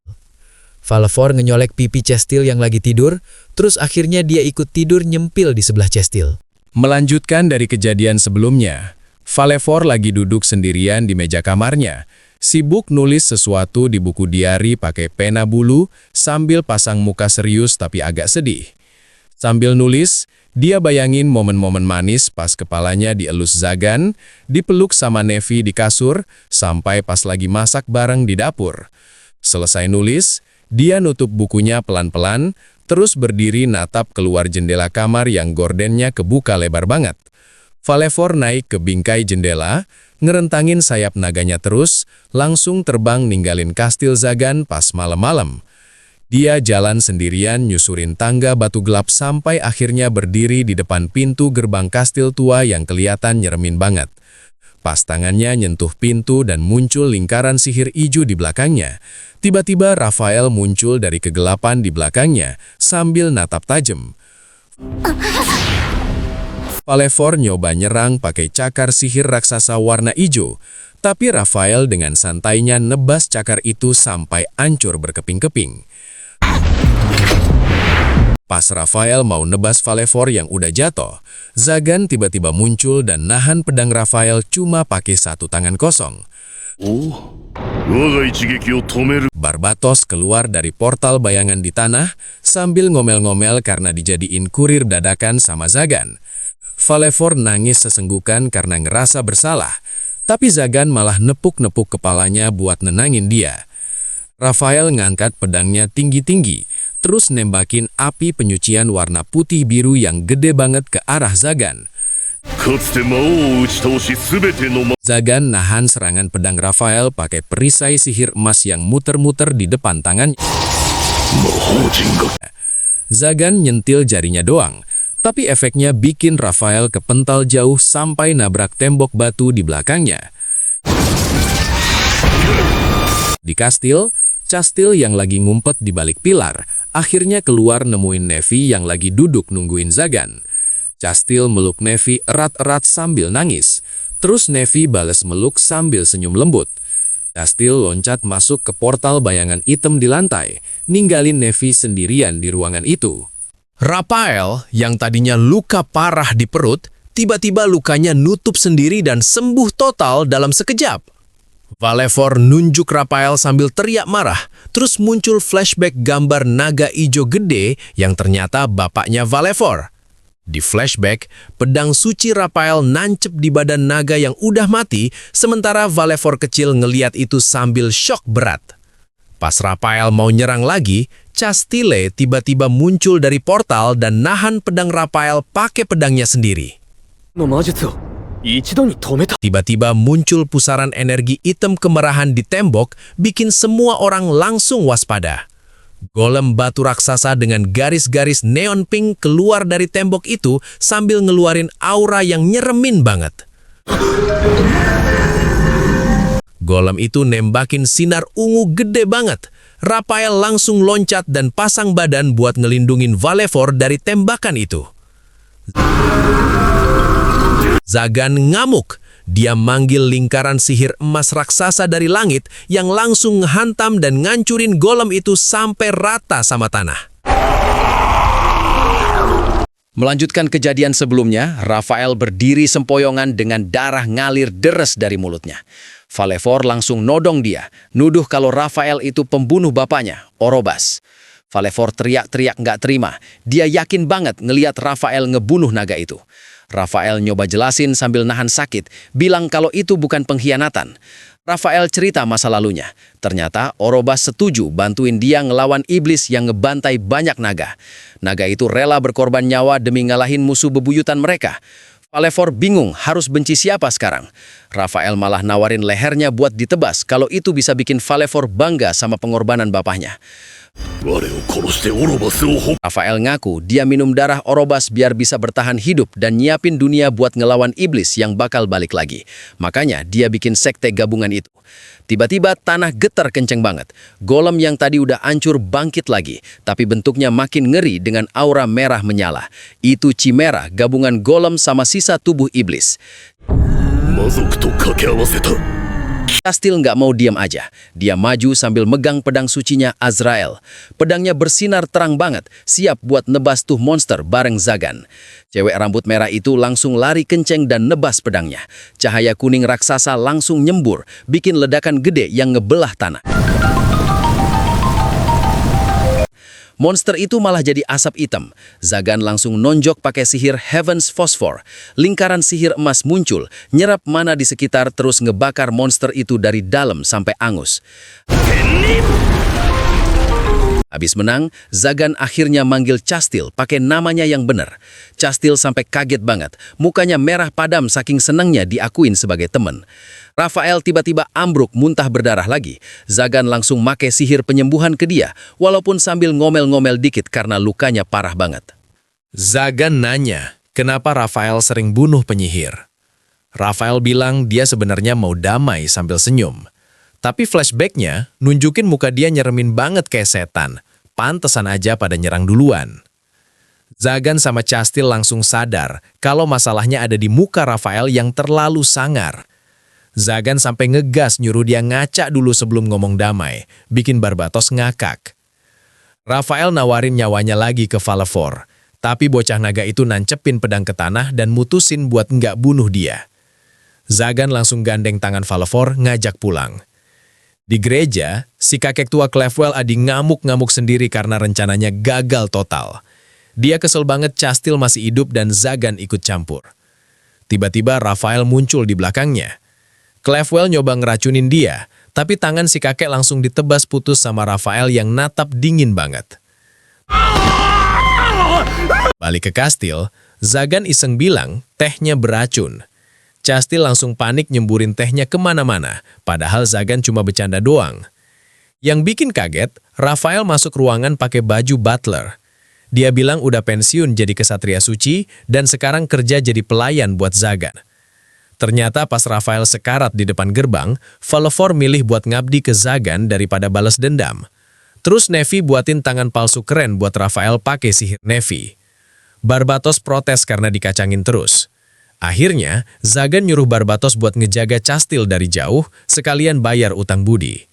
Falefor ngenyolek pipi Castile yang lagi tidur, terus akhirnya dia ikut tidur nyempil di sebelah Castile. Melanjutkan dari kejadian sebelumnya, Falefor lagi duduk sendirian di meja kamarnya, sibuk nulis sesuatu di buku diari pakai pena bulu sambil pasang muka serius tapi agak sedih. Sambil nulis, dia bayangin momen-momen manis pas kepalanya dielus Zagan, dipeluk sama Nevi di kasur, sampai pas lagi masak bareng di dapur. Selesai nulis, dia nutup bukunya pelan-pelan, terus berdiri natap keluar jendela kamar yang gordennya kebuka lebar banget. Valevor naik ke bingkai jendela, ngerentangin sayap naganya terus, langsung terbang ninggalin kastil Zagan pas malam-malam. Dia jalan sendirian nyusurin tangga batu gelap sampai akhirnya berdiri di depan pintu gerbang kastil tua yang kelihatan nyeremin banget. Pas tangannya nyentuh pintu dan muncul lingkaran sihir ijo di belakangnya, tiba-tiba Rafael muncul dari kegelapan di belakangnya sambil natap tajam. Valevor nyoba nyerang pakai cakar sihir raksasa warna ijo, tapi Rafael dengan santainya nebas cakar itu sampai hancur berkeping-keping. Pas Rafael mau nebas Valevor yang udah jatuh, Zagan tiba-tiba muncul dan nahan pedang Rafael cuma pakai satu tangan kosong. Barbatos keluar dari portal bayangan di tanah sambil ngomel-ngomel karena dijadiin kurir dadakan sama Zagan. Valevor nangis sesenggukan karena ngerasa bersalah, tapi Zagan malah nepuk-nepuk kepalanya buat nenangin dia. Rafael ngangkat pedangnya tinggi-tinggi, terus nembakin api penyucian warna putih biru yang gede banget ke arah Zagan. Zagan nahan serangan pedang Rafael pakai perisai sihir emas yang muter-muter di depan tangannya. Zagan nyentil jarinya doang, tapi efeknya bikin Rafael kepental jauh sampai nabrak tembok batu di belakangnya. Di kastil, Castil yang lagi ngumpet di balik pilar, akhirnya keluar nemuin Nevi yang lagi duduk nungguin Zagan. Castil meluk Nevi erat-erat sambil nangis, terus Nevi bales meluk sambil senyum lembut. Castil loncat masuk ke portal bayangan hitam di lantai, ninggalin Nevi sendirian di ruangan itu. Rafael yang tadinya luka parah di perut, tiba-tiba lukanya nutup sendiri dan sembuh total dalam sekejap. Valevor nunjuk Rafael sambil teriak marah, terus muncul flashback gambar naga ijo gede yang ternyata bapaknya Valevor. Di flashback, pedang suci Rafael nancep di badan naga yang udah mati, sementara Valevor kecil ngeliat itu sambil shock berat. Pas Rafael mau nyerang lagi, Castile tiba-tiba muncul dari portal dan nahan pedang Rafael pakai pedangnya sendiri. Tiba-tiba muncul pusaran energi hitam kemerahan di tembok, bikin semua orang langsung waspada. Golem batu raksasa dengan garis-garis neon pink keluar dari tembok itu sambil ngeluarin aura yang nyeremin banget. Golem itu nembakin sinar ungu gede banget. Rafael langsung loncat dan pasang badan buat ngelindungin Valevor dari tembakan itu. Zagan ngamuk. Dia manggil lingkaran sihir emas raksasa dari langit yang langsung ngehantam dan ngancurin golem itu sampai rata sama tanah. Melanjutkan kejadian sebelumnya, Rafael berdiri sempoyongan dengan darah ngalir deres dari mulutnya. Valevor langsung nodong dia, nuduh kalau Rafael itu pembunuh bapaknya, Orobas. Valevor teriak-teriak nggak terima. Dia yakin banget ngeliat Rafael ngebunuh naga itu. Rafael nyoba jelasin sambil nahan sakit, bilang kalau itu bukan pengkhianatan. Rafael cerita masa lalunya. Ternyata Orobas setuju bantuin dia ngelawan iblis yang ngebantai banyak naga. Naga itu rela berkorban nyawa demi ngalahin musuh bebuyutan mereka. Valevor bingung harus benci siapa sekarang. Rafael malah nawarin lehernya buat ditebas kalau itu bisa bikin Valevor bangga sama pengorbanan bapaknya. Rafael ngaku dia minum darah Orobas biar bisa bertahan hidup dan nyiapin dunia buat ngelawan iblis yang bakal balik lagi. Makanya dia bikin sekte gabungan itu. Tiba-tiba tanah getar kenceng banget. Golem yang tadi udah hancur bangkit lagi, tapi bentuknya makin ngeri dengan aura merah menyala. Itu Chimera, gabungan golem sama sisa tubuh iblis. Castil nggak mau diam aja. Dia maju sambil megang pedang sucinya Azrael. Pedangnya bersinar terang banget, siap buat nebas tuh monster bareng Zagan. Cewek rambut merah itu langsung lari kenceng dan nebas pedangnya. Cahaya kuning raksasa langsung nyembur, bikin ledakan gede yang ngebelah tanah. Monster itu malah jadi asap hitam. Zagan langsung nonjok pakai sihir Heaven's Phosphor. Lingkaran sihir emas muncul, nyerap mana di sekitar terus ngebakar monster itu dari dalam sampai angus. Habis menang, Zagan akhirnya manggil Chastil pakai namanya yang benar. Chastil sampai kaget banget. Mukanya merah padam saking senangnya diakuin sebagai teman. Rafael tiba-tiba ambruk muntah berdarah lagi. Zagan langsung make sihir penyembuhan ke dia, walaupun sambil ngomel-ngomel dikit karena lukanya parah banget. Zagan nanya, kenapa Rafael sering bunuh penyihir. Rafael bilang dia sebenarnya mau damai sambil senyum. Tapi flashbacknya nunjukin muka dia nyeremin banget kayak setan. Pantesan aja pada nyerang duluan. Zagan sama Chastil langsung sadar kalau masalahnya ada di muka Rafael yang terlalu sangar. Zagan sampai ngegas nyuruh dia ngaca dulu sebelum ngomong damai, bikin Barbatos ngakak. Rafael nawarin nyawanya lagi ke Valefor, tapi bocah naga itu nancepin pedang ke tanah dan mutusin buat nggak bunuh dia. Zagan langsung gandeng tangan Valefor ngajak pulang. Di gereja, si kakek tua Clefwell Adi ngamuk-ngamuk sendiri karena rencananya gagal total. Dia kesel banget Chastil masih hidup dan Zagan ikut campur. Tiba-tiba Rafael muncul di belakangnya. Clefwell nyoba ngeracunin dia, tapi tangan si kakek langsung ditebas putus sama Rafael yang natap dingin banget. Balik ke kastil, Zagan iseng bilang tehnya beracun. Chastil langsung panik nyemburin tehnya kemana-mana, padahal Zagan cuma bercanda doang. Yang bikin kaget, Rafael masuk ruangan pakai baju butler. Dia bilang udah pensiun jadi kesatria suci dan sekarang kerja jadi pelayan buat Zagan. Ternyata pas Rafael sekarat di depan gerbang, Valefor milih buat ngabdi ke Zagan daripada balas dendam. Terus Nevi buatin tangan palsu keren buat Rafael pakai sihir Nevi. Barbatos protes karena dikacangin terus. Akhirnya, Zagan nyuruh Barbatos buat ngejaga Chastil dari jauh, sekalian bayar utang budi.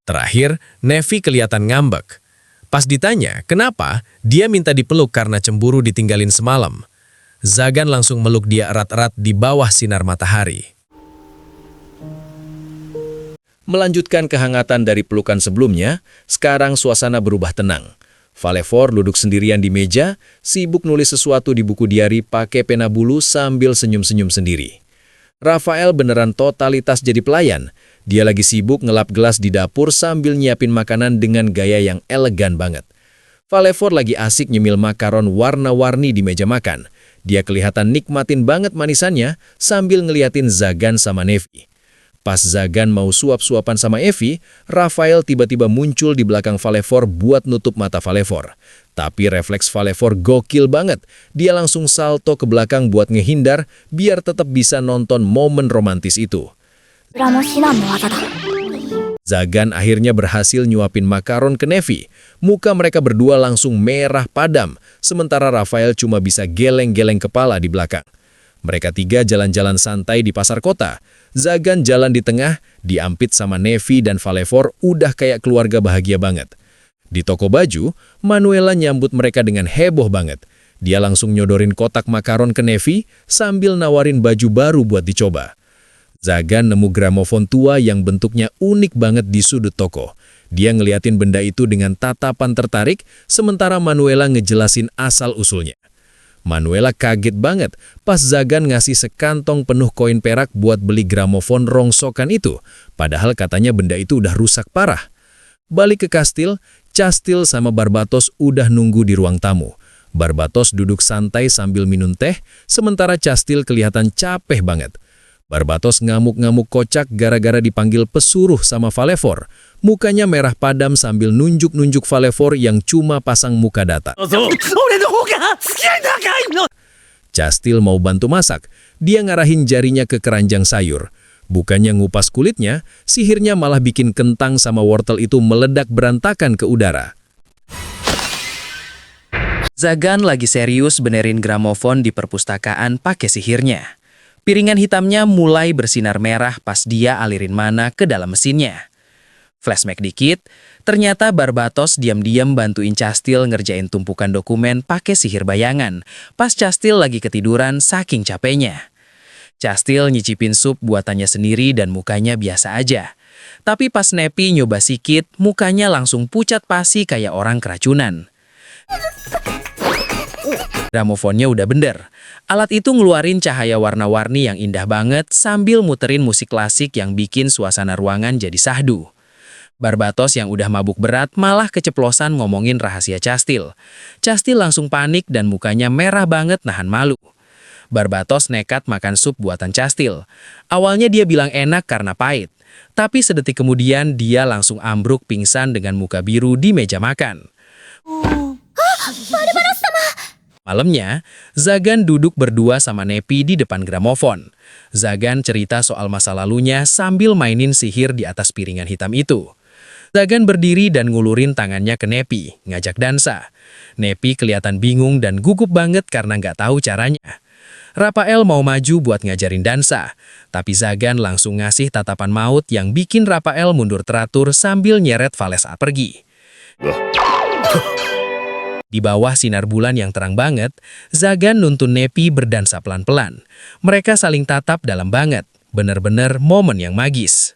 Terakhir, Nevi kelihatan ngambek. Pas ditanya, kenapa, dia minta dipeluk karena cemburu ditinggalin semalam. Zagan langsung meluk dia erat-erat di bawah sinar matahari. Melanjutkan kehangatan dari pelukan sebelumnya, sekarang suasana berubah tenang. Valefor duduk sendirian di meja, sibuk nulis sesuatu di buku diari pakai pena bulu sambil senyum-senyum sendiri. Rafael beneran totalitas jadi pelayan. Dia lagi sibuk ngelap gelas di dapur sambil nyiapin makanan dengan gaya yang elegan banget. Valefor lagi asik nyemil makaron warna-warni di meja makan. Dia kelihatan nikmatin banget manisannya sambil ngeliatin Zagan sama Nevi. Pas Zagan mau suap-suapan sama Evi, Rafael tiba-tiba muncul di belakang Valefor buat nutup mata Valefor. Tapi refleks Valefor gokil banget. Dia langsung salto ke belakang buat ngehindar biar tetap bisa nonton momen romantis itu. Zagan akhirnya berhasil nyuapin makaron ke Nevi. Muka mereka berdua langsung merah padam, sementara Rafael cuma bisa geleng-geleng kepala di belakang. Mereka tiga jalan-jalan santai di pasar kota. Zagan jalan di tengah, diampit sama Nevi dan Valefor udah kayak keluarga bahagia banget. Di toko baju, Manuela nyambut mereka dengan heboh banget. Dia langsung nyodorin kotak makaron ke Nevi sambil nawarin baju baru buat dicoba. Zagan nemu gramofon tua yang bentuknya unik banget di sudut toko. Dia ngeliatin benda itu dengan tatapan tertarik, sementara Manuela ngejelasin asal-usulnya. Manuela kaget banget pas Zagan ngasih sekantong penuh koin perak buat beli gramofon rongsokan itu, padahal katanya benda itu udah rusak parah. Balik ke kastil, Chastil sama Barbatos udah nunggu di ruang tamu. Barbatos duduk santai sambil minum teh, sementara Chastil kelihatan capek banget. Barbatos ngamuk-ngamuk kocak gara-gara dipanggil pesuruh sama Valefor. Mukanya merah padam sambil nunjuk-nunjuk Valefor yang cuma pasang muka datar. Chastil mau bantu masak. Dia ngarahin jarinya ke keranjang sayur. Bukannya ngupas kulitnya, sihirnya malah bikin kentang sama wortel itu meledak berantakan ke udara. Zagan lagi serius benerin gramofon di perpustakaan pakai sihirnya. Piringan hitamnya mulai bersinar merah pas dia alirin mana ke dalam mesinnya. Flashback dikit, ternyata Barbatos diam-diam bantuin Chastil ngerjain tumpukan dokumen pakai sihir bayangan, pas Chastil lagi ketiduran saking capeknya. Chastil nyicipin sup buatannya sendiri dan mukanya biasa aja. Tapi pas Nepi nyoba sikit, mukanya langsung pucat pasi kayak orang keracunan. Gramofonnya udah bener. Alat itu ngeluarin cahaya warna-warni yang indah banget sambil muterin musik klasik yang bikin suasana ruangan jadi sahdu. Barbatos yang udah mabuk berat malah keceplosan ngomongin rahasia Castil. Castil langsung panik dan mukanya merah banget nahan malu. Barbatos nekat makan sup buatan Castil. Awalnya dia bilang enak karena pahit. Tapi sedetik kemudian dia langsung ambruk pingsan dengan muka biru di meja makan. Malamnya, Zagan duduk berdua sama Nepi di depan gramofon. Zagan cerita soal masa lalunya sambil mainin sihir di atas piringan hitam itu. Zagan berdiri dan ngulurin tangannya ke Nepi, ngajak dansa. Nepi kelihatan bingung dan gugup banget karena nggak tahu caranya. Rafael mau maju buat ngajarin dansa, tapi Zagan langsung ngasih tatapan maut yang bikin Rafael mundur teratur sambil nyeret Vales saat pergi. Di bawah sinar bulan yang terang banget, Zagan nuntun Nepi berdansa pelan-pelan. Mereka saling tatap dalam banget, bener-bener momen yang magis.